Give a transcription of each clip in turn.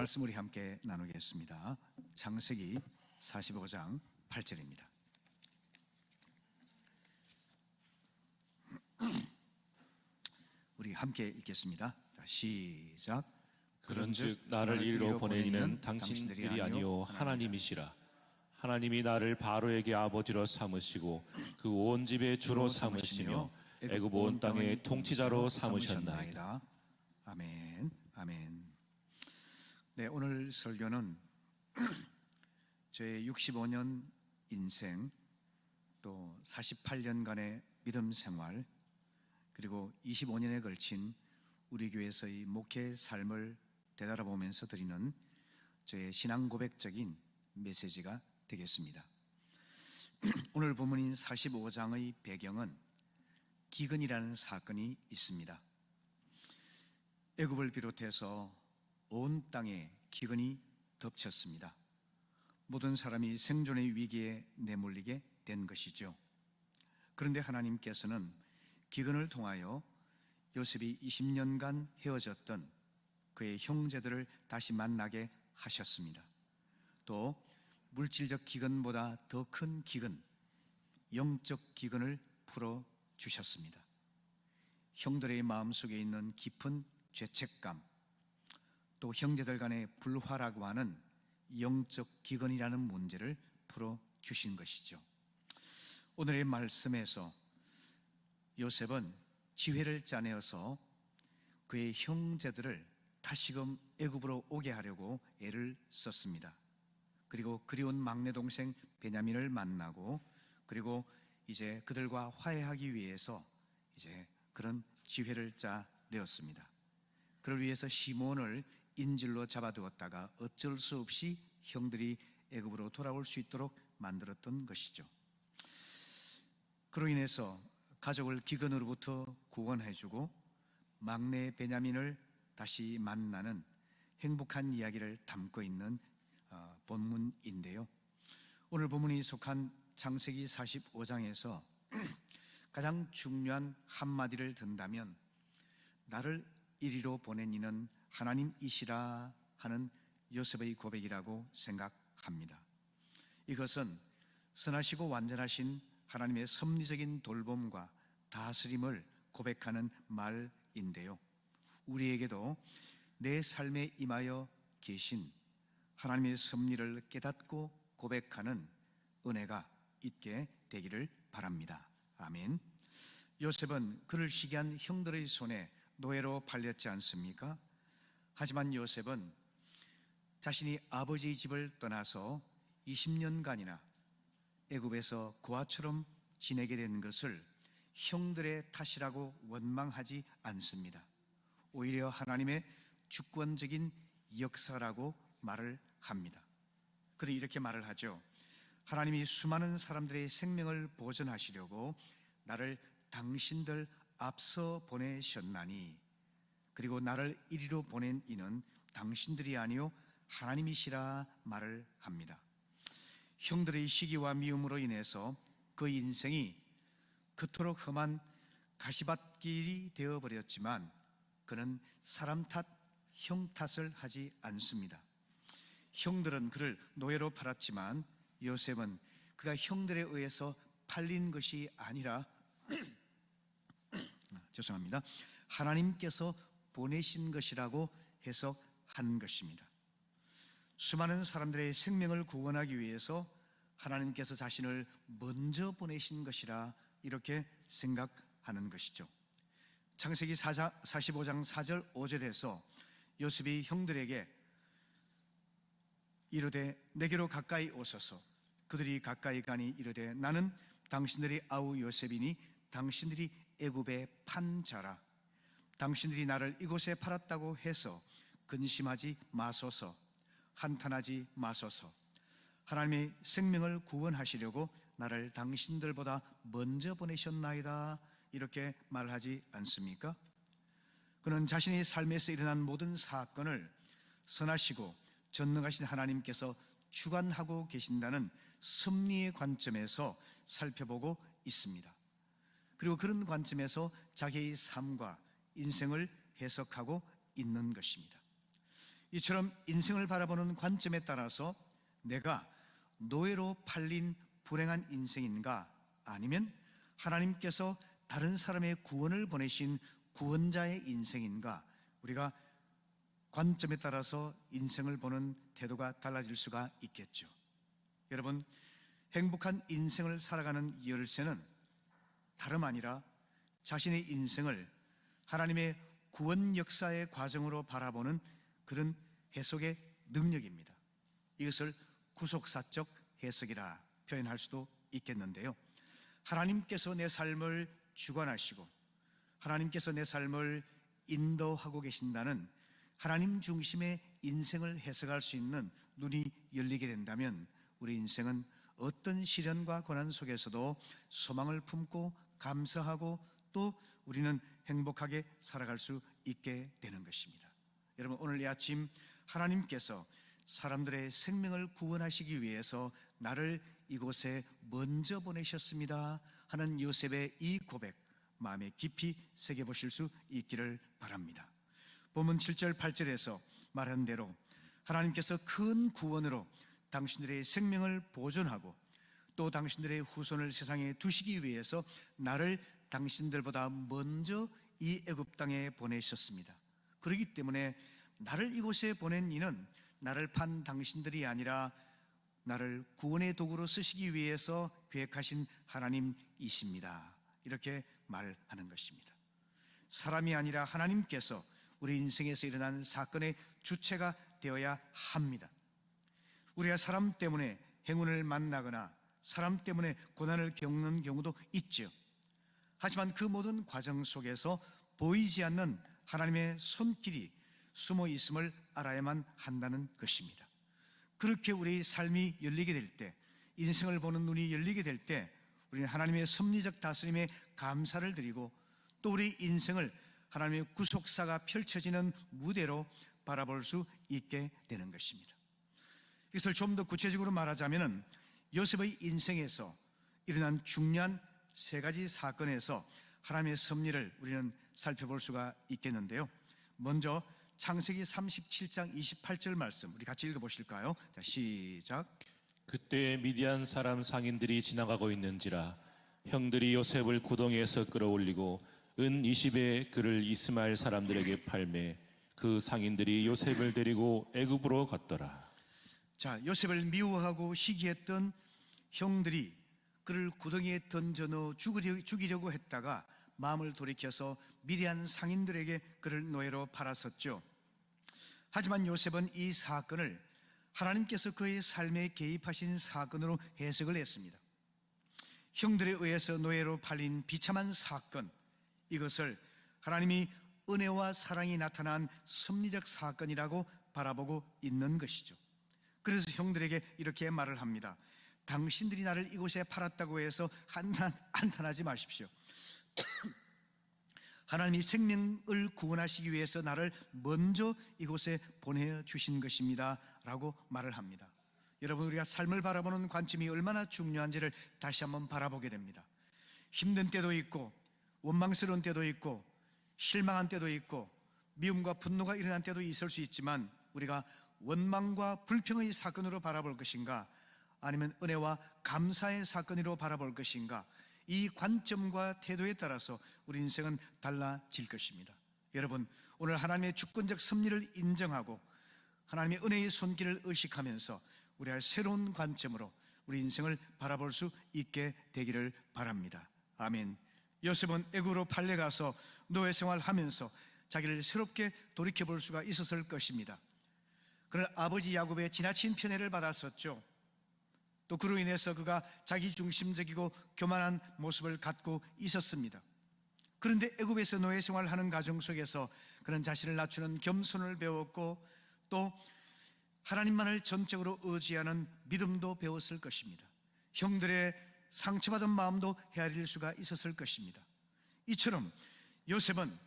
말씀 우리 함께 나누겠습니다. 창세기 45장 8절입니다. 우리 함께 읽겠습니다. 시작. 그런즉 나를 이리로 보낸 이는 당신들이 아니요 하나님이시라. 하나님이 나를 바로에게 아버지로 삼으시고 그 온 집의 주로 삼으시며 애굽 온 땅의 통치자로 삼으셨나이다. 아멘. 아멘. 네, 오늘 설교는 저의 65년 인생, 또 48년간의 믿음 생활, 그리고 25년에 걸친 우리 교회에서의 목회 삶을 되돌아보면서 드리는 저의 신앙 고백적인 메시지가 되겠습니다. 오늘 본문인 45장의 배경은 기근이라는 사건이 있습니다. 애굽을 비롯해서 온 땅에 기근이 덮쳤습니다. 모든 사람이 생존의 위기에 내몰리게 된 것이죠. 그런데 하나님께서는 기근을 통하여 요셉이 20년간 헤어졌던 그의 형제들을 다시 만나게 하셨습니다. 또 물질적 기근보다 더 큰 기근, 영적 기근을 풀어 주셨습니다. 형들의 마음속에 있는 깊은 죄책감, 또 형제들 간의 불화라고 하는 영적 기근이라는 문제를 풀어 주신 것이죠. 오늘의 말씀에서 요셉은 지회를 짜내어서 그의 형제들을 다시금 애굽으로 오게 하려고 애를 썼습니다. 그리고 그리운 막내 동생 베냐민을 만나고, 그리고 이제 그들과 화해하기 위해서 이제 그런 지회를 짜내었습니다. 그를 위해서 시몬을 인질로 잡아두었다가 어쩔 수 없이 형들이 애굽으로 돌아올 수 있도록 만들었던 것이죠. 그로 인해서 가족을 기근으로부터 구원해주고 막내 베냐민을 다시 만나는 행복한 이야기를 담고 있는 본문인데요. 오늘 본문이 속한 창세기 45장에서 가장 중요한 한마디를 든다면 나를 이리로 보낸 이는 하나님이시라 하는 요셉의 고백이라고 생각합니다. 이것은 선하시고 완전하신 하나님의 섭리적인 돌봄과 다스림을 고백하는 말인데요, 우리에게도 내 삶에 임하여 계신 하나님의 섭리를 깨닫고 고백하는 은혜가 있게 되기를 바랍니다. 아멘. 요셉은 그를 시기한 형들의 손에 노예로 팔렸지 않습니까? 하지만 요셉은 자신이 아버지의 집을 떠나서 20년간이나 애굽에서 고아처럼 지내게 된 것을 형들의 탓이라고 원망하지 않습니다. 오히려 하나님의 주권적인 역사라고 말을 합니다. 그런데 이렇게 말을 하죠. 하나님이 수많은 사람들의 생명을 보존하시려고 나를 당신들 앞서 보내셨나니, 그리고 나를 이리로 보낸 이는 당신들이 아니요 하나님이시라 말을 합니다. 형들의 시기와 미움으로 인해서 그 인생이 그토록 험한 가시밭길이 되어버렸지만 그는 사람 탓, 형 탓을 하지 않습니다. 형들은 그를 노예로 팔았지만 요셉은 그가 형들에 의해서 팔린 것이 아니라 죄송합니다. 하나님께서 보내신 것이라고 해석한 것입니다. 수많은 사람들의 생명을 구원하기 위해서 하나님께서 자신을 먼저 보내신 것이라 이렇게 생각하는 것이죠. 창세기 45장 4절 5절에서 요셉이 형들에게 이르되 내게로 가까이 오소서. 그들이 가까이 가니 이르되 나는 당신들의 아우 요셉이니 당신들이 애굽에 판 자라. 당신들이 나를 이곳에 팔았다고 해서 근심하지 마소서. 한탄하지 마소서. 하나님의 생명을 구원하시려고 나를 당신들보다 먼저 보내셨나이다. 이렇게 말하지 않습니까? 그는 자신의 삶에서 일어난 모든 사건을 선하시고 전능하신 하나님께서 주관하고 계신다는 섭리의 관점에서 살펴보고 있습니다. 그리고 그런 관점에서 자기의 삶과 인생을 해석하고 있는 것입니다. 이처럼 인생을 바라보는 관점에 따라서 내가 노예로 팔린 불행한 인생인가, 아니면 하나님께서 다른 사람의 구원을 보내신 구원자의 인생인가, 우리가 관점에 따라서 인생을 보는 태도가 달라질 수가 있겠죠. 여러분, 행복한 인생을 살아가는 열쇠는 다름 아니라 자신의 인생을 하나님의 구원 역사의 과정으로 바라보는 그런 해석의 능력입니다. 이것을 구속사적 해석이라 표현할 수도 있겠는데요. 하나님께서 내 삶을 주관하시고 하나님께서 내 삶을 인도하고 계신다는 하나님 중심의 인생을 해석할 수 있는 눈이 열리게 된다면 우리 인생은 어떤 시련과 고난 속에서도 소망을 품고 감사하고 또 우리는 행복하게 살아갈 수 있게 되는 것입니다. 여러분, 오늘 이 아침 하나님께서 사람들의 생명을 구원하시기 위해서 나를 이곳에 먼저 보내셨습니다 하는 요셉의 이 고백, 마음에 깊이 새겨보실 수 있기를 바랍니다. 본문 7절 8절에서 말한 대로 하나님께서 큰 구원으로 당신들의 생명을 보존하고 또 당신들의 후손을 세상에 두시기 위해서 나를 당신들보다 먼저 이 애굽 땅에 보내셨습니다. 그렇기 때문에 나를 이곳에 보낸 이는 나를 판 당신들이 아니라 나를 구원의 도구로 쓰시기 위해서 계획하신 하나님이십니다. 이렇게 말하는 것입니다. 사람이 아니라 하나님께서 우리 인생에서 일어난 사건의 주체가 되어야 합니다. 우리가 사람 때문에 행운을 만나거나 사람 때문에 고난을 겪는 경우도 있죠. 하지만 그 모든 과정 속에서 보이지 않는 하나님의 손길이 숨어 있음을 알아야만 한다는 것입니다. 그렇게 우리의 삶이 열리게 될 때, 인생을 보는 눈이 열리게 될 때 우리는 하나님의 섭리적 다스림에 감사를 드리고 또 우리 인생을 하나님의 구속사가 펼쳐지는 무대로 바라볼 수 있게 되는 것입니다. 이것을 좀 더 구체적으로 말하자면 요셉의 인생에서 일어난 중요한 세 가지 사건에서 하나님의 섭리를 우리는 살펴볼 수가 있겠는데요. 먼저 창세기 37장 28절 말씀 우리 같이 읽어보실까요? 자, 시작. 그때 미디안 사람 상인들이 지나가고 있는지라 형들이 요셉을 구덩이에서 끌어올리고 은 20에 그를 이스마엘 사람들에게 팔매 그 상인들이 요셉을 데리고 애굽으로 갔더라. 자, 요셉을 미워하고 시기했던 형들이 그를 구덩이에 던져 넣어 죽이려고 했다가 마음을 돌이켜서 미디안 상인들에게 그를 노예로 팔았었죠. 하지만 요셉은 이 사건을 하나님께서 그의 삶에 개입하신 사건으로 해석을 했습니다. 형들에 의해서 노예로 팔린 비참한 사건, 이것을 하나님이 은혜와 사랑이 나타난 섭리적 사건이라고 바라보고 있는 것이죠. 그래서 형들에게 이렇게 말을 합니다. 당신들이 나를 이곳에 팔았다고 해서 한탄하지 마십시오. 하나님이 생명을 구원하시기 위해서 나를 먼저 이곳에 보내주신 것입니다 라고 말을 합니다. 여러분, 우리가 삶을 바라보는 관점이 얼마나 중요한지를 다시 한번 바라보게 됩니다. 힘든 때도 있고 원망스러운 때도 있고 실망한 때도 있고 미움과 분노가 일어난 때도 있을 수 있지만 우리가 원망과 불평의 사건으로 바라볼 것인가 아니면 은혜와 감사의 사건으로 바라볼 것인가, 이 관점과 태도에 따라서 우리 인생은 달라질 것입니다. 여러분, 오늘 하나님의 주권적 섭리를 인정하고 하나님의 은혜의 손길을 의식하면서 우리가 새로운 관점으로 우리 인생을 바라볼 수 있게 되기를 바랍니다. 아멘. 요셉은 애굽으로 팔려가서 노예 생활하면서 자기를 새롭게 돌이켜볼 수가 있었을 것입니다. 그러나 아버지 야곱의 지나친 편애를 받았었죠. 또 그로 인해서 그가 자기 중심적이고 교만한 모습을 갖고 있었습니다. 그런데 애굽에서 노예 생활하는 가정 속에서 그는 자신을 낮추는 겸손을 배웠고 또 하나님만을 전적으로 의지하는 믿음도 배웠을 것입니다. 형들의 상처받은 마음도 헤아릴 수가 있었을 것입니다. 이처럼 요셉은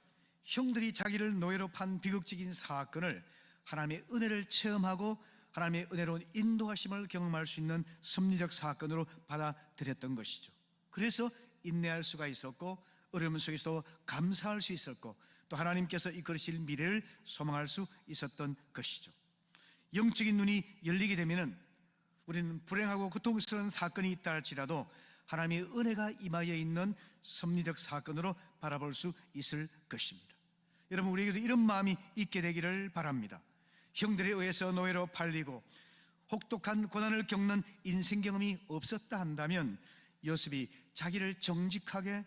형들이 자기를 노예로 판 비극적인 사건을 하나님의 은혜를 체험하고 하나님의 은혜로운 인도하심을 경험할 수 있는 섭리적 사건으로 받아들였던 것이죠. 그래서 인내할 수가 있었고 어려움 속에서도 감사할 수 있었고 또 하나님께서 이끌으실 미래를 소망할 수 있었던 것이죠. 영적인 눈이 열리게 되면은 우리는 불행하고 고통스러운 사건이 있다 할지라도 하나님의 은혜가 임하여 있는 섭리적 사건으로 바라볼 수 있을 것입니다. 여러분, 우리에게도 이런 마음이 있게 되기를 바랍니다. 형들에 의해서 노예로 팔리고 혹독한 고난을 겪는 인생 경험이 없었다 한다면 요셉이 자기를 정직하게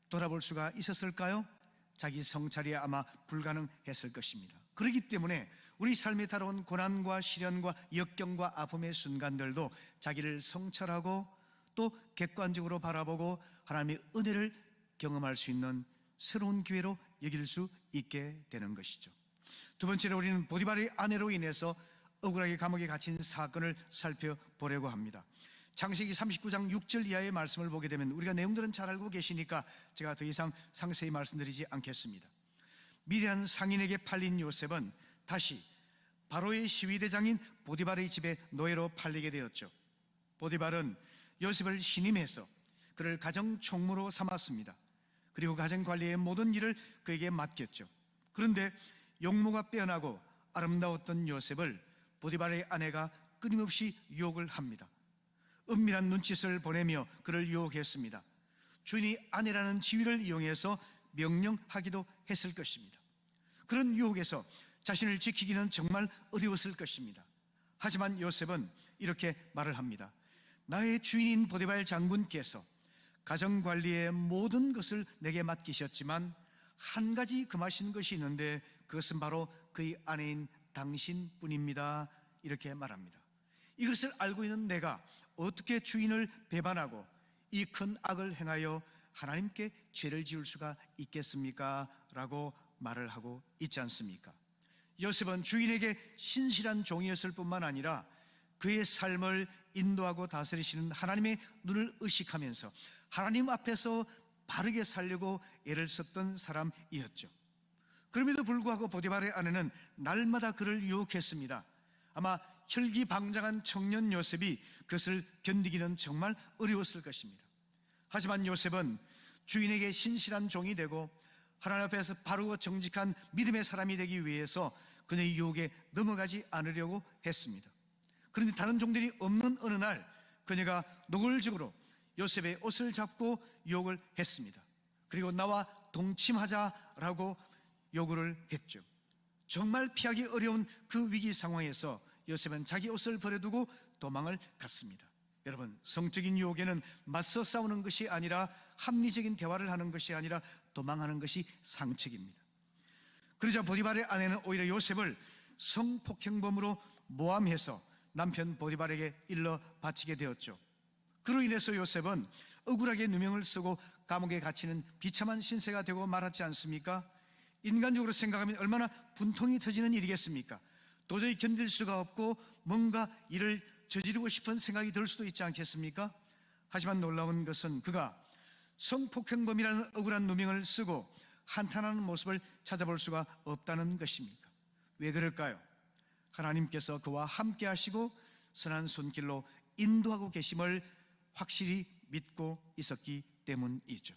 돌아볼 수가 있었을까요? 자기 성찰이 아마 불가능했을 것입니다. 그렇기 때문에 우리 삶에 다가온 고난과 시련과 역경과 아픔의 순간들도 자기를 성찰하고 또 객관적으로 바라보고 하나님의 은혜를 경험할 수 있는 새로운 기회로 여길 수 있게 되는 것이죠. 두 번째로 우리는 보디발의 아내로 인해서 억울하게 감옥에 갇힌 사건을 살펴보려고 합니다. 창세기 39장 6절 이하의 말씀을 보게 되면 우리가 내용들은 잘 알고 계시니까 제가 더 이상 상세히 말씀드리지 않겠습니다. 미디안 상인에게 팔린 요셉은 다시 바로의 시위대장인 보디발의 집에 노예로 팔리게 되었죠. 보디발은 요셉을 신임해서 그를 가정총무로 삼았습니다. 그리고 가정관리의 모든 일을 그에게 맡겼죠. 그런데 용모가 빼어나고 아름다웠던 요셉을 보디발의 아내가 끊임없이 유혹을 합니다. 은밀한 눈짓을 보내며 그를 유혹했습니다. 주인이 아내라는 지위를 이용해서 명령하기도 했을 것입니다. 그런 유혹에서 자신을 지키기는 정말 어려웠을 것입니다. 하지만 요셉은 이렇게 말을 합니다. 나의 주인인 보디발 장군께서 가정관리의 모든 것을 내게 맡기셨지만 한 가지 금하신 것이 있는데 그것은 바로 그의 아내인 당신뿐입니다. 이렇게 말합니다. 이것을 알고 있는 내가 어떻게 주인을 배반하고 이 큰 악을 행하여 하나님께 죄를 지을 수가 있겠습니까? 라고 말을 하고 있지 않습니까? 요셉은 주인에게 신실한 종이었을 뿐만 아니라 그의 삶을 인도하고 다스리시는 하나님의 눈을 의식하면서 하나님 앞에서 바르게 살려고 애를 썼던 사람이었죠. 그럼에도 불구하고 보디발의 아내는 날마다 그를 유혹했습니다. 아마 혈기방장한 청년 요셉이 그것을 견디기는 정말 어려웠을 것입니다. 하지만 요셉은 주인에게 신실한 종이 되고 하나님 앞에서 바르고 정직한 믿음의 사람이 되기 위해서 그녀의 유혹에 넘어가지 않으려고 했습니다. 그런데 다른 종들이 없는 어느 날 그녀가 노골적으로 요셉의 옷을 잡고 유혹을 했습니다. 그리고 나와 동침하자라고 요구를 했죠. 정말 피하기 어려운 그 위기 상황에서 요셉은 자기 옷을 버려두고 도망을 갔습니다. 여러분, 성적인 유혹에는 맞서 싸우는 것이 아니라 합리적인 대화를 하는 것이 아니라 도망하는 것이 상책입니다. 그러자 보디발의 아내는 오히려 요셉을 성폭행범으로 모함해서 남편 보디발에게 일러 바치게 되었죠. 그로 인해서 요셉은 억울하게 누명을 쓰고 감옥에 갇히는 비참한 신세가 되고 말았지 않습니까? 인간적으로 생각하면 얼마나 분통이 터지는 일이겠습니까? 도저히 견딜 수가 없고 뭔가 일을 저지르고 싶은 생각이 들 수도 있지 않겠습니까? 하지만 놀라운 것은 그가 성폭행범이라는 억울한 누명을 쓰고 한탄하는 모습을 찾아볼 수가 없다는 것입니까? 왜 그럴까요? 하나님께서 그와 함께 하시고 선한 손길로 인도하고 계심을 확실히 믿고 있었기 때문이죠.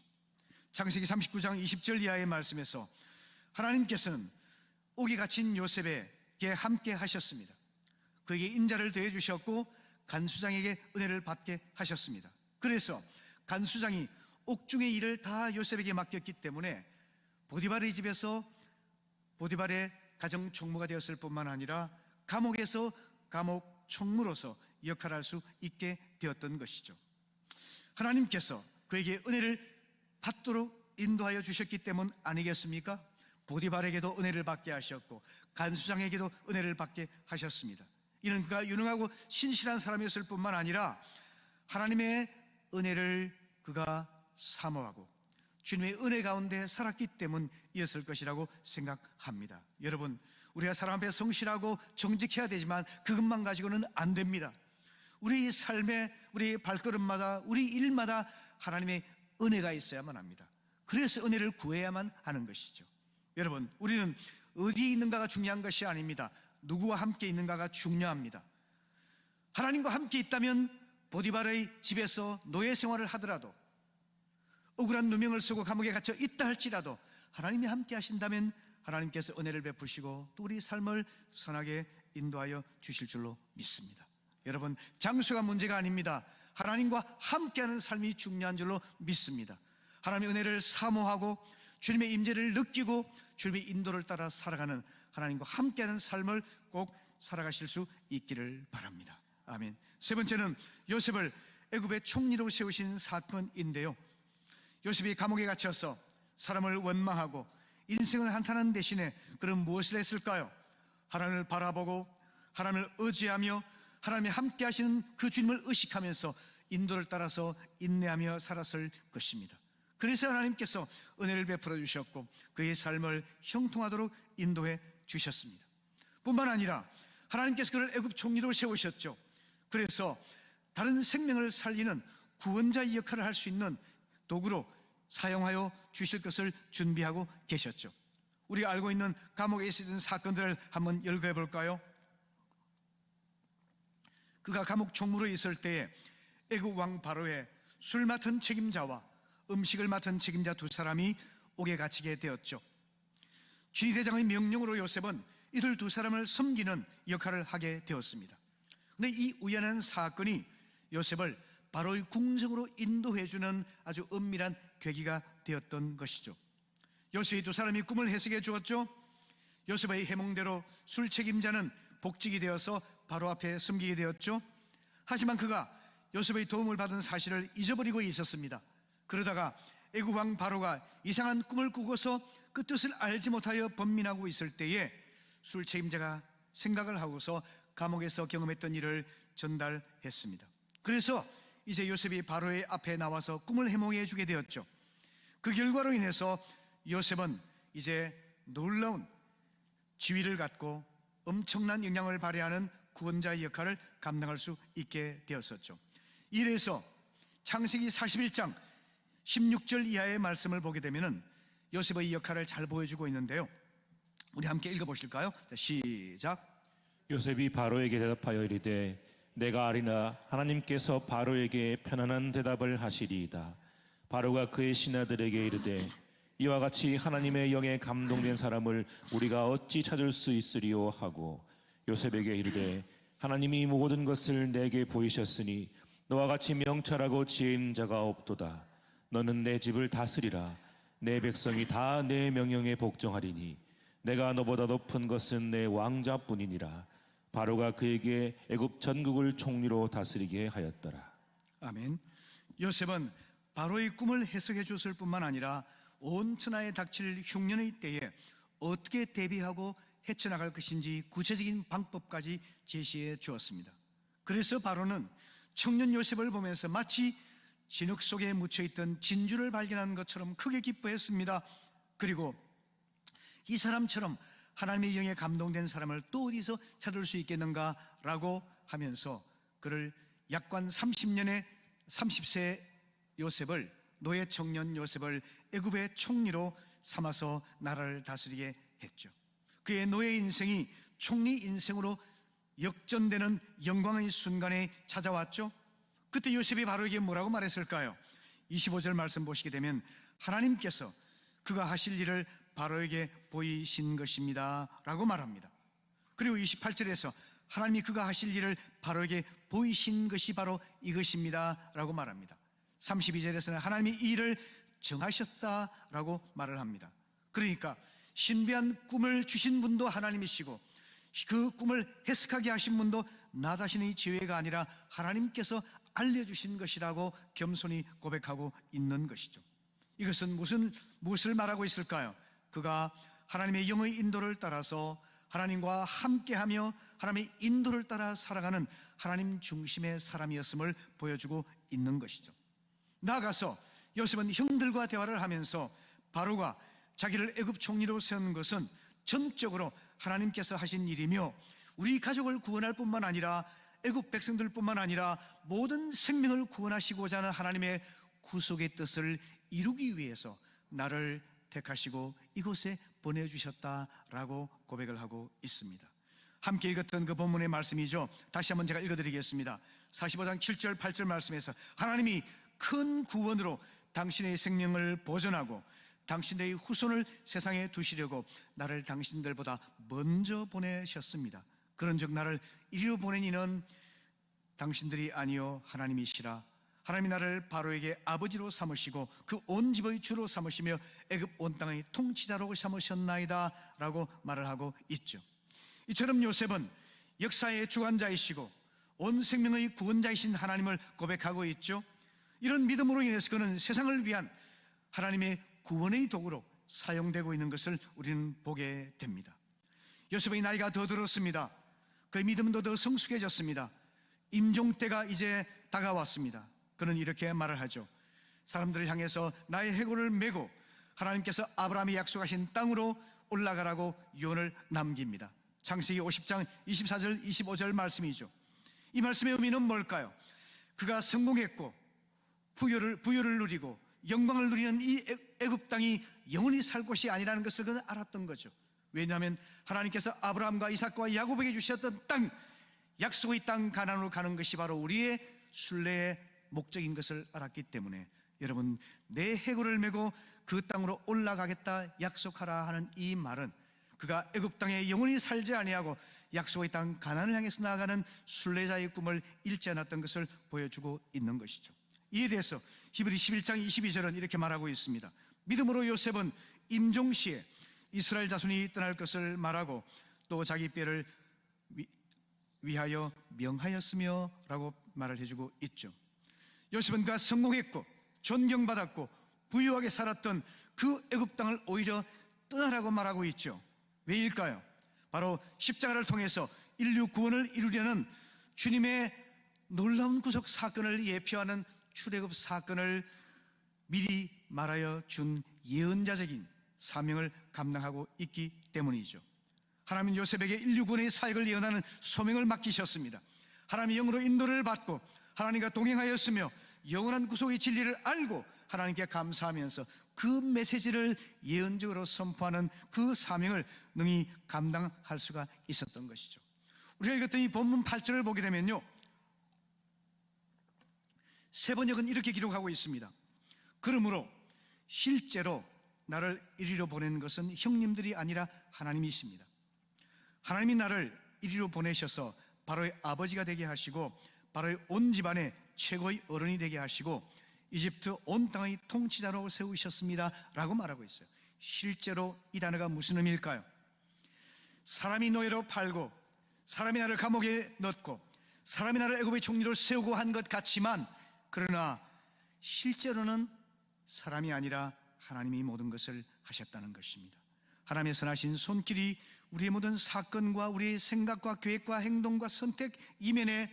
창세기 39장 20절 이하의 말씀에서 하나님께서는 옥에 갇힌 요셉에게 함께 하셨습니다. 그에게 인자를 더해 주셨고 간수장에게 은혜를 받게 하셨습니다. 그래서 간수장이 옥중의 일을 다 요셉에게 맡겼기 때문에 보디발의 집에서 보디발의 가정 총무가 되었을 뿐만 아니라 감옥에서 감옥 총무로서 역할할 수 있게 되었던 것이죠. 하나님께서 그에게 은혜를 받도록 인도하여 주셨기 때문 아니겠습니까? 보디발에게도 은혜를 받게 하셨고 간수장에게도 은혜를 받게 하셨습니다. 이는 그가 유능하고 신실한 사람이었을 뿐만 아니라 하나님의 은혜를 그가 사모하고 주님의 은혜 가운데 살았기 때문이었을 것이라고 생각합니다. 여러분, 우리가 사람 앞에 성실하고 정직해야 되지만 그것만 가지고는 안 됩니다. 우리 삶에 우리 발걸음마다 우리 일마다 하나님의 은혜가 있어야만 합니다. 그래서 은혜를 구해야만 하는 것이죠. 여러분, 우리는 어디에 있는가가 중요한 것이 아닙니다. 누구와 함께 있는가가 중요합니다. 하나님과 함께 있다면 보디발의 집에서 노예 생활을 하더라도 억울한 누명을 쓰고 감옥에 갇혀 있다 할지라도 하나님이 함께 하신다면 하나님께서 은혜를 베푸시고 또 우리 삶을 선하게 인도하여 주실 줄로 믿습니다. 여러분, 장수가 문제가 아닙니다. 하나님과 함께하는 삶이 중요한 줄로 믿습니다. 하나님의 은혜를 사모하고 주님의 임재를 느끼고 주님의 인도를 따라 살아가는, 하나님과 함께하는 삶을 꼭 살아가실 수 있기를 바랍니다. 아멘. 세 번째는 요셉을 애굽의 총리로 세우신 사건인데요, 요셉이 감옥에 갇혀서 사람을 원망하고 인생을 한탄하는 대신에 그는 무엇을 했을까요? 하나님을 바라보고 하나님을 의지하며 하나님이 함께 하시는 그 주님을 의식하면서 인도를 따라서 인내하며 살았을 것입니다. 그래서 하나님께서 은혜를 베풀어 주셨고 그의 삶을 형통하도록 인도해 주셨습니다. 뿐만 아니라 하나님께서 그를 애굽 총리로 세우셨죠. 그래서 다른 생명을 살리는 구원자의 역할을 할 수 있는 도구로 사용하여 주실 것을 준비하고 계셨죠. 우리가 알고 있는 감옥에 있었던 사건들을 한번 열거해 볼까요? 그가 감옥 총무로 있을 때에 애굽 왕 바로의 술 맡은 책임자와 음식을 맡은 책임자 두 사람이 옥에 갇히게 되었죠. 주의대장의 명령으로 요셉은 이들 두 사람을 섬기는 역할을 하게 되었습니다. 그런데 이 우연한 사건이 요셉을 바로의 궁정으로 인도해주는 아주 은밀한 계기가 되었던 것이죠. 요셉이 두 사람이 꿈을 해석해 주었죠. 요셉의 해몽대로 술 책임자는 복직이 되어서 바로 앞에 섬기게 되었죠. 하지만 그가 요셉의 도움을 받은 사실을 잊어버리고 있었습니다. 그러다가 애굽 왕 바로가 이상한 꿈을 꾸고서 그 뜻을 알지 못하여 번민하고 있을 때에 술 책임자가 생각을 하고서 감옥에서 경험했던 일을 전달했습니다. 그래서 이제 요셉이 바로의 앞에 나와서 꿈을 해몽해 주게 되었죠. 그 결과로 인해서 요셉은 이제 놀라운 지위를 갖고 엄청난 영향을 발휘하는 구원자의 역할을 감당할 수 있게 되었었죠. 이래서 창세기 41장 16절 이하의 말씀을 보게 되면 요셉의 역할을 잘 보여주고 있는데요, 우리 함께 읽어보실까요? 자, 시작. 요셉이 바로에게 대답하여 이르되 내가 아리나 하나님께서 바로에게 편안한 대답을 하시리이다. 바로가 그의 신하들에게 이르되 이와 같이 하나님의 영에 감동된 사람을 우리가 어찌 찾을 수 있으리요 하고 요셉에게 이르되 하나님이 모든 것을 내게 보이셨으니 너와 같이 명철하고 지혜 있는 자가 없도다. 너는 내 집을 다스리라. 내 백성이 다 내 명령에 복종하리니 내가 너보다 높은 것은 내 왕자뿐이니라. 바로가 그에게 애굽 전국을 총리로 다스리게 하였더라. 아멘. 요셉은 바로의 꿈을 해석해 줬을 뿐만 아니라 온 천하에 닥칠 흉년의 때에 어떻게 대비하고 헤쳐나갈 것인지 구체적인 방법까지 제시해 주었습니다. 그래서 바로는 청년 요셉을 보면서 마치 진흙 속에 묻혀있던 진주를 발견한 것처럼 크게 기뻐했습니다. 그리고 이 사람처럼 하나님의 영에 감동된 사람을 또 어디서 찾을 수 있겠는가라고 하면서 그를 약관 30세 요셉을, 노예 청년 요셉을 애굽의 총리로 삼아서 나라를 다스리게 했죠. 그의 노예 인생이 총리 인생으로 역전되는 영광의 순간에 찾아왔죠. 그때 요셉이 바로에게 뭐라고 말했을까요? 25절 말씀 보시게 되면 하나님께서 그가 하실 일을 바로에게 보이신 것입니다 라고 말합니다. 그리고 28절에서 하나님이 그가 하실 일을 바로에게 보이신 것이 바로 이것입니다 라고 말합니다. 32절에서는 하나님이 이 일을 정하셨다라고 말을 합니다. 그러니까 신비한 꿈을 주신 분도 하나님이시고 그 꿈을 해석하게 하신 분도 나 자신의 지혜가 아니라 하나님께서 알려주신 것이라고 겸손히 고백하고 있는 것이죠. 이것은 무엇을 말하고 있을까요? 그가 하나님의 영의 인도를 따라서 하나님과 함께하며 하나님의 인도를 따라 살아가는 하나님 중심의 사람이었음을 보여주고 있는 것이죠. 나아가서 요셉은 형들과 대화를 하면서 바로가 자기를 애굽 총리로 세운 것은 전적으로 하나님께서 하신 일이며 우리 가족을 구원할 뿐만 아니라 애굽 백성들뿐만 아니라 모든 생명을 구원하시고자 하는 하나님의 구속의 뜻을 이루기 위해서 나를 택하시고 이곳에 보내주셨다라고 고백을 하고 있습니다. 함께 읽었던 그 본문의 말씀이죠. 다시 한번 제가 읽어드리겠습니다. 45장 7절 8절 말씀에서 하나님이 큰 구원으로 당신의 생명을 보존하고 당신들의 후손을 세상에 두시려고 나를 당신들보다 먼저 보내셨습니다. 그런즉 나를 이리로 보낸 이는 당신들이 아니요 하나님이시라. 하나님이 나를 바로에게 아버지로 삼으시고 그 온 집의 주로 삼으시며 애굽 온 땅의 통치자로 삼으셨나이다 라고 말을 하고 있죠. 이처럼 요셉은 역사의 주관자이시고 온 생명의 구원자이신 하나님을 고백하고 있죠. 이런 믿음으로 인해서 그는 세상을 위한 하나님의 구원의 도구로 사용되고 있는 것을 우리는 보게 됩니다. 요셉의 나이가 더 들었습니다. 그의 믿음도 더 성숙해졌습니다. 임종 때가 이제 다가왔습니다. 그는 이렇게 말을 하죠. 사람들을 향해서 나의 해골을 메고 하나님께서 아브라함이 약속하신 땅으로 올라가라고 유언을 남깁니다. 창세기 50장 24절 25절 말씀이죠. 이 말씀의 의미는 뭘까요? 그가 성공했고 부여를 누리고 영광을 누리는 이 애굽 땅이 영원히 살 곳이 아니라는 것을 그는 알았던 거죠. 왜냐하면 하나님께서 아브라함과 이삭과 야곱에게 주셨던 땅, 약속의 땅 가나안으로 가는 것이 바로 우리의 순례의 목적인 것을 알았기 때문에, 여러분, 내 해골을 메고 그 땅으로 올라가겠다 약속하라 하는 이 말은 그가 애굽 땅에 영원히 살지 아니하고 약속의 땅 가나안을 향해서 나아가는 순례자의 꿈을 잃지 않았던 것을 보여주고 있는 것이죠. 이에 대해서 히브리 11장 22절은 이렇게 말하고 있습니다. 믿음으로 요셉은 임종시에 이스라엘 자손이 떠날 것을 말하고 또 자기 뼈를 위하여 명하였으며 라고 말을 해주고 있죠. 요셉은 그가 성공했고 존경받았고 부유하게 살았던 그 애굽 땅을 오히려 떠나라고 말하고 있죠. 왜일까요? 바로 십자가를 통해서 인류 구원을 이루려는 주님의 놀라운 구속 사건을 예표하는 출애굽 사건을 미리 말하여 준 예언자적인 사명을 감당하고 있기 때문이죠. 하나님은 요셉에게 인류 구원의 사역을 예언하는 소명을 맡기셨습니다. 하나님의 영으로 인도를 받고 하나님과 동행하였으며 영원한 구속의 진리를 알고 하나님께 감사하면서 그 메시지를 예언적으로 선포하는 그 사명을 능히 감당할 수가 있었던 것이죠. 우리가 읽었던 이 본문 8절을 보게 되면요, 세번역은 이렇게 기록하고 있습니다. 그러므로 실제로 나를 이리로 보내는 것은 형님들이 아니라 하나님이십니다. 하나님이 나를 이리로 보내셔서 바로의 아버지가 되게 하시고 바로의 온 집안의 최고의 어른이 되게 하시고 이집트 온 땅의 통치자로 세우셨습니다 라고 말하고 있어요. 실제로 이 단어가 무슨 의미일까요? 사람이 노예로 팔고 사람이 나를 감옥에 넣고 사람이 나를 애굽의 총리로 세우고 한 것 같지만, 그러나 실제로는 사람이 아니라 하나님이 모든 것을 하셨다는 것입니다. 하나님의 선하신 손길이 우리의 모든 사건과 우리의 생각과 계획과 행동과 선택 이면에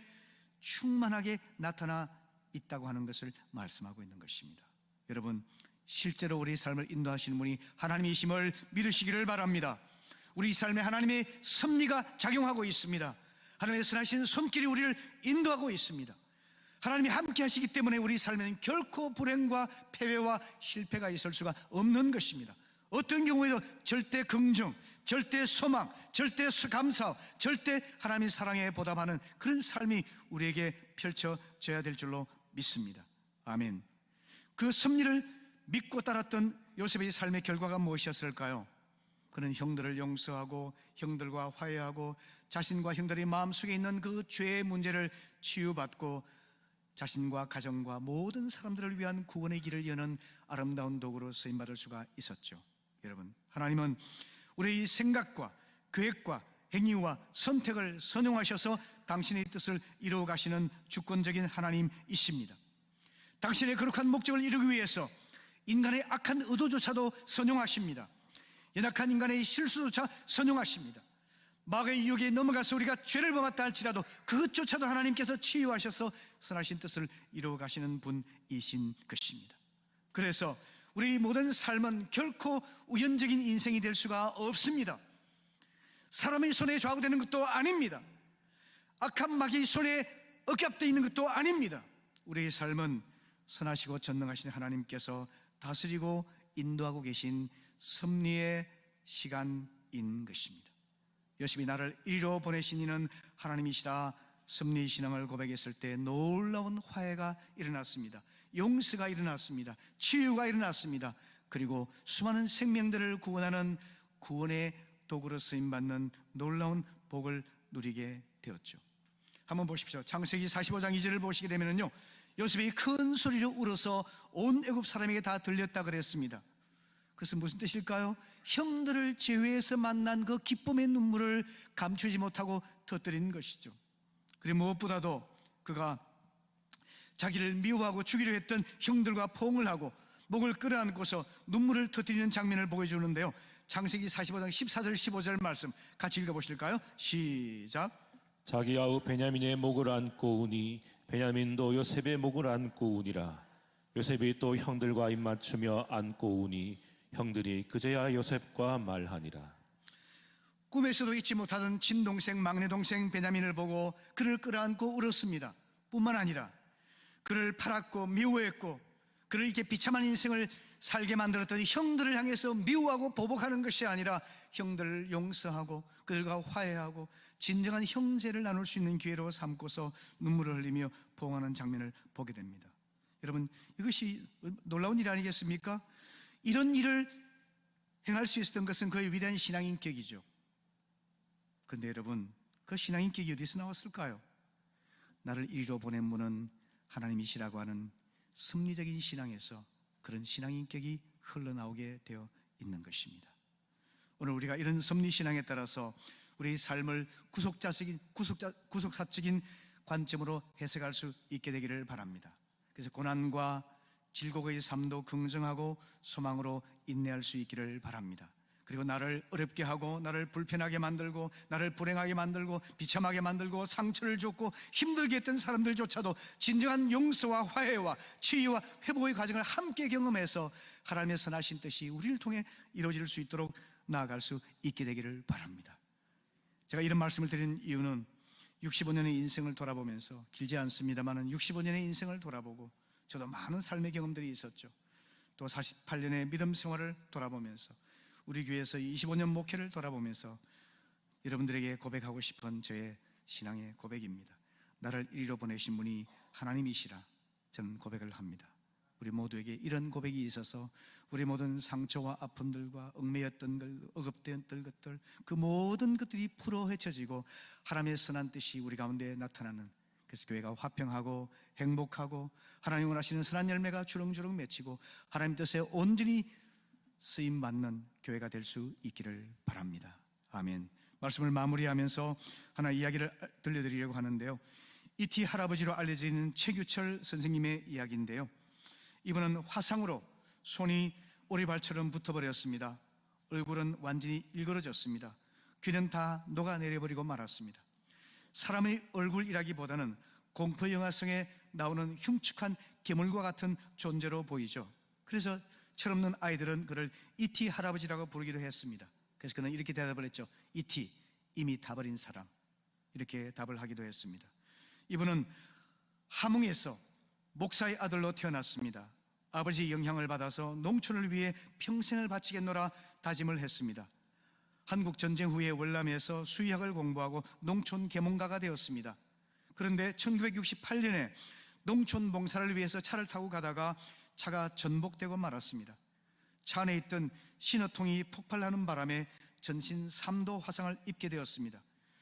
충만하게 나타나 있다고 하는 것을 말씀하고 있는 것입니다. 여러분, 실제로 우리 삶을 인도하시는 분이 하나님이심을 믿으시기를 바랍니다. 우리 삶에 하나님의 섭리가 작용하고 있습니다. 하나님의 선하신 손길이 우리를 인도하고 있습니다. 하나님이 함께 하시기 때문에 우리 삶에는 결코 불행과 패배와 실패가 있을 수가 없는 것입니다. 어떤 경우에도 절대 긍정, 절대 소망, 절대 감사, 절대 하나님의 사랑에 보답하는 그런 삶이 우리에게 펼쳐져야 될 줄로 믿습니다. 아멘. 그 섭리를 믿고 따랐던 요셉의 삶의 결과가 무엇이었을까요? 그는 형들을 용서하고 형들과 화해하고 자신과 형들의 마음속에 있는 그 죄의 문제를 치유받고 자신과 가정과 모든 사람들을 위한 구원의 길을 여는 아름다운 도구로 쓰임받을 수가 있었죠. 여러분, 하나님은 우리의 생각과 계획과 행위와 선택을 선용하셔서 당신의 뜻을 이루어 가시는 주권적인 하나님이십니다. 당신의 거룩한 목적을 이루기 위해서 인간의 악한 의도조차도 선용하십니다. 연약한 인간의 실수조차 선용하십니다. 마귀의 유혹에 넘어가서 우리가 죄를 범했다 할지라도 그것조차도 하나님께서 치유하셔서 선하신 뜻을 이루어 가시는 분이신 것입니다. 그래서 우리 모든 삶은 결코 우연적인 인생이 될 수가 없습니다. 사람의 손에 좌우되는 것도 아닙니다. 악한 마귀의 손에 억압되어 있는 것도 아닙니다. 우리의 삶은 선하시고 전능하신 하나님께서 다스리고 인도하고 계신 섭리의 시간인 것입니다. 요셉이 나를 이리로 보내신 이는 하나님이시라 섭리의 신앙을 고백했을 때 놀라운 화해가 일어났습니다. 용서가 일어났습니다. 치유가 일어났습니다. 그리고 수많은 생명들을 구원하는 구원의 도구로 쓰임받는 놀라운 복을 누리게 되었죠. 한번 보십시오. 창세기 45장 2절을 보시게 되면요, 요셉이 큰 소리로 울어서 온 애굽 사람에게 다 들렸다 그랬습니다. 그것은 무슨 뜻일까요? 형들을 제외해서 만난 그 기쁨의 눈물을 감추지 못하고 터뜨린 것이죠. 그리고 무엇보다도 그가 자기를 미워하고 죽이려 했던 형들과 포옹을 하고 목을 끌어안고서 눈물을 터뜨리는 장면을 보여주는데요, 창세기 45장 14절 15절 말씀 같이 읽어보실까요? 시작. 자기 아우 베냐민의 목을 안고 우니 베냐민도 요셉의 목을 안고 우니라. 요셉이 또 형들과 입맞추며 안고 우니 형들이 그제야 요셉과 말하니라. 꿈에서도 잊지 못하던 친동생 막내 동생 베냐민을 보고 그를 끌어안고 울었습니다. 뿐만 아니라 그를 팔았고 미워했고 그를 이렇게 비참한 인생을 살게 만들었던 형들을 향해서 미워하고 보복하는 것이 아니라 형들을 용서하고 그들과 화해하고 진정한 형제를 나눌 수 있는 기회로 삼고서 눈물을 흘리며 포옹하는 장면을 보게 됩니다. 여러분, 이것이 놀라운 일 아니겠습니까? 이런 일을 행할 수 있었던 것은 그의 위대한 신앙인격이죠. 그런데 여러분, 그 신앙인격이 어디서 나왔을까요? 나를 이리로 보낸 분은 하나님이시라고 하는 섭리적인 신앙에서 그런 신앙인격이 흘러나오게 되어 있는 것입니다. 오늘 우리가 이런 섭리신앙에 따라서 우리의 삶을 구속사적인 관점으로 해석할 수 있게 되기를 바랍니다. 그래서 고난과 질곡의 삶도 긍정하고 소망으로 인내할 수 있기를 바랍니다. 그리고 나를 어렵게 하고 나를 불편하게 만들고 나를 불행하게 만들고 비참하게 만들고 상처를 줬고 힘들게 했던 사람들조차도 진정한 용서와 화해와 치유와 회복의 과정을 함께 경험해서 하나님의 선하신 뜻이 우리를 통해 이루어질 수 있도록 나아갈 수 있게 되기를 바랍니다. 제가 이런 말씀을 드리는 이유는 65년의 인생을 돌아보면서, 길지 않습니다만 65년의 인생을 돌아보고 저도 많은 삶의 경험들이 있었죠. 또 48년의 믿음 생활을 돌아보면서 우리 교회에서 25년 목회를 돌아보면서 여러분들에게 고백하고 싶은 저의 신앙의 고백입니다. 나를 이리로 보내신 분이 하나님이시라 저는 고백을 합니다. 우리 모두에게 이런 고백이 있어서 우리 모든 상처와 아픔들과 얽매였던 것, 억압되었던 것들, 그 모든 것들이 풀어 헤쳐지고 하나님의 선한 뜻이 우리 가운데 나타나는, 그래서 교회가 화평하고 행복하고 하나님 원하시는 선한 열매가 주렁주렁 맺히고 하나님 뜻에 온전히 쓰임받는 교회가 될 수 있기를 바랍니다. 아멘. 말씀을 마무리하면서 하나 이야기를 들려드리려고 하는데요, 이티 할아버지로 알려져 있는 최규철 선생님의 이야기인데요, 이분은 화상으로 손이 오리발처럼 붙어버렸습니다. 얼굴은 완전히 일그러졌습니다. 귀는 다 녹아내려버리고 말았습니다. 사람의 얼굴이라기보다는 공포영화성에 나오는 흉측한 괴물과 같은 존재로 보이죠. 그래서 철없는 아이들은 그를 이티 할아버지라고 부르기도 했습니다. 그래서 그는 이렇게 대답을 했죠. 이티, 이미 다 버린 사람. 이렇게 답을 하기도 했습니다. 이분은 함흥에서 목사의 아들로 태어났습니다. 아버지의 영향을 받아서 농촌을 위해 평생을 바치겠노라 다짐을 했습니다. 한국 전쟁 후에 월남에서 수의학을 공부하고 농촌 계몽가가 되었습니다. 그런데 1968년에 농촌 봉사를 위해서 차를 타고 가다가 차가 전복되고 말았습니다. 차 안에 있던 신호통이 폭발하는 바람에 전신 3도 화상을 입게 되었습니다.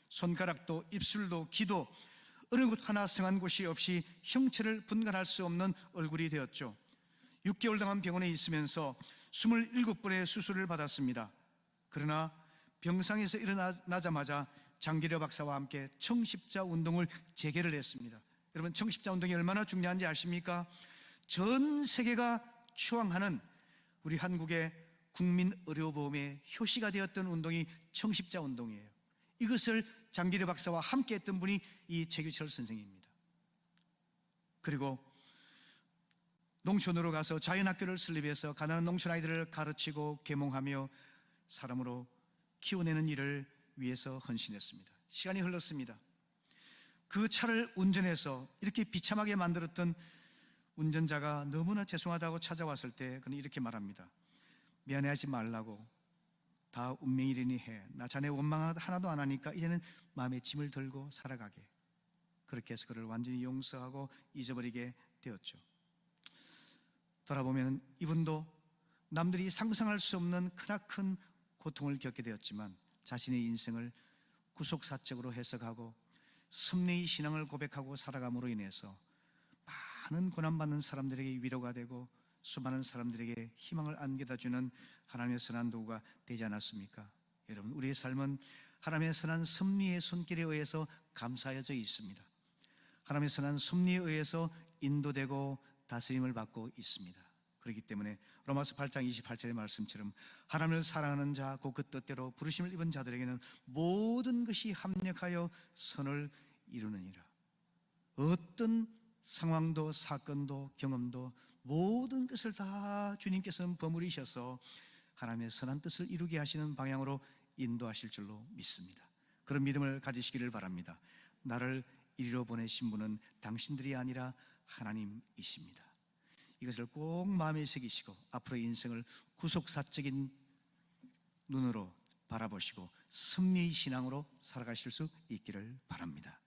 손가락도 입술도 귀도 어느 곳 하나 성한 곳이 없이 형체를 분간할 수 없는 얼굴이 되었죠. 6개월 동안 병원에 있으면서 27번의 수술을 받았습니다. 그러나 병상에서 일어나자마자 장기려 박사와 함께 청십자 운동을 재개를 했습니다. 여러분, 청십자 운동이 얼마나 중요한지 아십니까? 전 세계가 추앙하는 우리 한국의 국민 의료보험의 효시가 되었던 운동이 청십자 운동이에요. 이것을 장기려 박사와 함께 했던 분이 이 최규철 선생입니다. 그리고 농촌으로 가서 자연학교를 설립해서 가난한 농촌 아이들을 가르치고 계몽하며 사람으로 키워내는 일을 위해서 헌신했습니다. 시간이 흘렀습니다. 그 차를 운전해서 이렇게 비참하게 만들었던 운전자가 너무나 죄송하다고 찾아왔을 때 그는 이렇게 말합니다. 미안해하지 말라고, 다 운명이리니 해. 나 자네 원망 하나도 안 하니까 이제는 마음의 짐을 들고 살아가게. 그렇게 해서 그를 완전히 용서하고 잊어버리게 되었죠. 돌아보면 이분도 남들이 상상할 수 없는 크나큰 고통을 겪게 되었지만 자신의 인생을 구속사적으로 해석하고 섭리의 신앙을 고백하고 살아감으로 인해서 많은 고난받는 사람들에게 위로가 되고 수많은 사람들에게 희망을 안겨다주는 하나님의 선한 도구가 되지 않았습니까? 여러분, 우리의 삶은 하나님의 선한 섭리의 손길에 의해서 감싸여져 있습니다. 하나님의 선한 섭리에 의해서 인도되고 다스림을 받고 있습니다. 그렇기 때문에 로마서 8장 28절의 말씀처럼 하나님을 사랑하는 자, 곧 그 뜻대로 부르심을 입은 자들에게는 모든 것이 합력하여 선을 이루느니라. 어떤 상황도 사건도 경험도 모든 것을 다 주님께서는 버무리셔서 하나님의 선한 뜻을 이루게 하시는 방향으로 인도하실 줄로 믿습니다. 그런 믿음을 가지시기를 바랍니다. 나를 이리로 보내신 분은 당신들이 아니라 하나님이십니다. 이것을 꼭 마음에 새기시고 앞으로 인생을 구속사적인 눈으로 바라보시고 섭리의 신앙으로 살아가실 수 있기를 바랍니다.